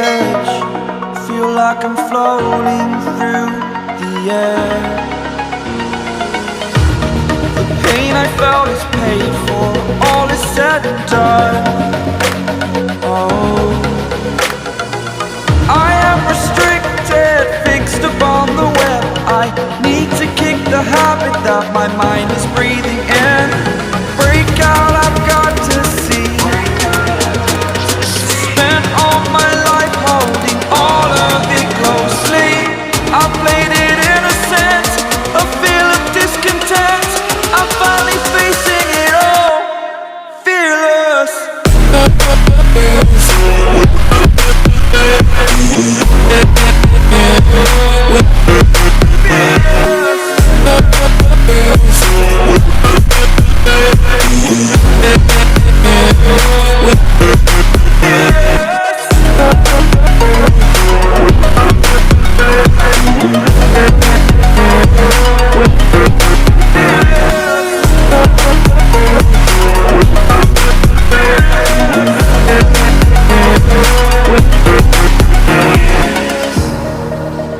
edge, feel like I'm floating through the air. The pain I felt is paid for, all is said and done. Oh, I am restricted, fixed upon the web. I need to kick the habit that my mind is breathing in. Break out, I've got to see. Spent all my life holding all of it closely. I played it innocent, a feel of discontent. I'm finally facing it all, fearless.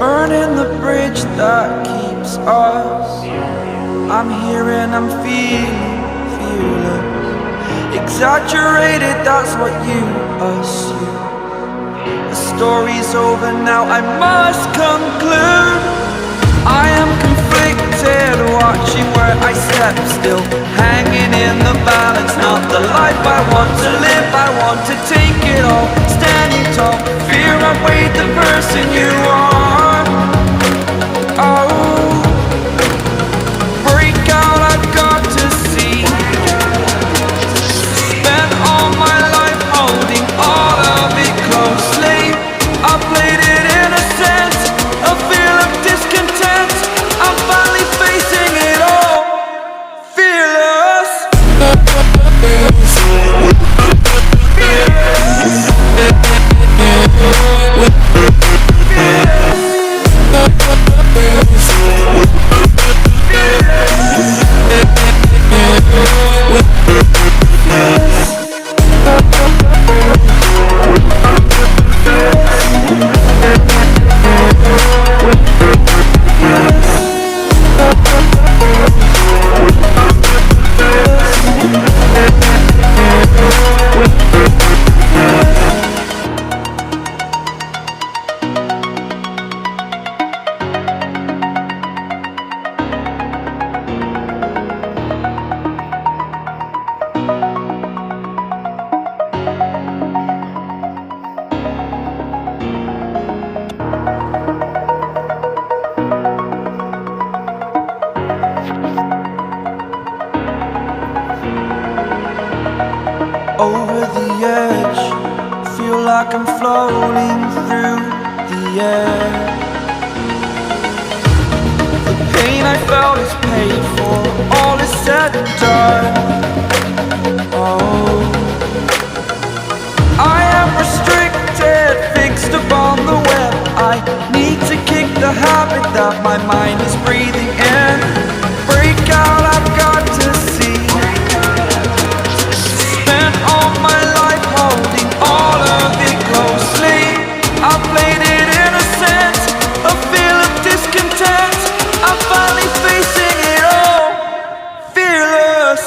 Burning the bridge that keeps us. I'm here and I'm feeling fearless. Exaggerated, that's what you assume. The story's over now, I must conclude. I am conflicted, watching where I step still, hanging in the balance. Not the life I want to live, I want to take it all. Standing tall, fear outweighed the person you are. Oh, break out, I've got to see. Spent all my life holding all of it closely. I played it innocent, a feel of discontent. I'm finally facing it all, fearless. Over the edge, feel like I'm floating through the air. The pain I felt is paid for, all is said and done. Oh, I am restricted, fixed upon the web. I need to kick the habit that my mind is breathing in. Break out, I've got to see. Spent all my life holding all of it closely. I played it innocent, a feel of discontent. I'm finally facing it all, fearless.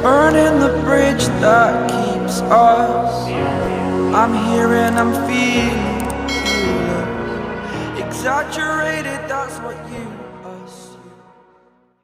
Burning the bridge that keeps us. I'm here and I'm feeling fearless. Exaggerated, that's what you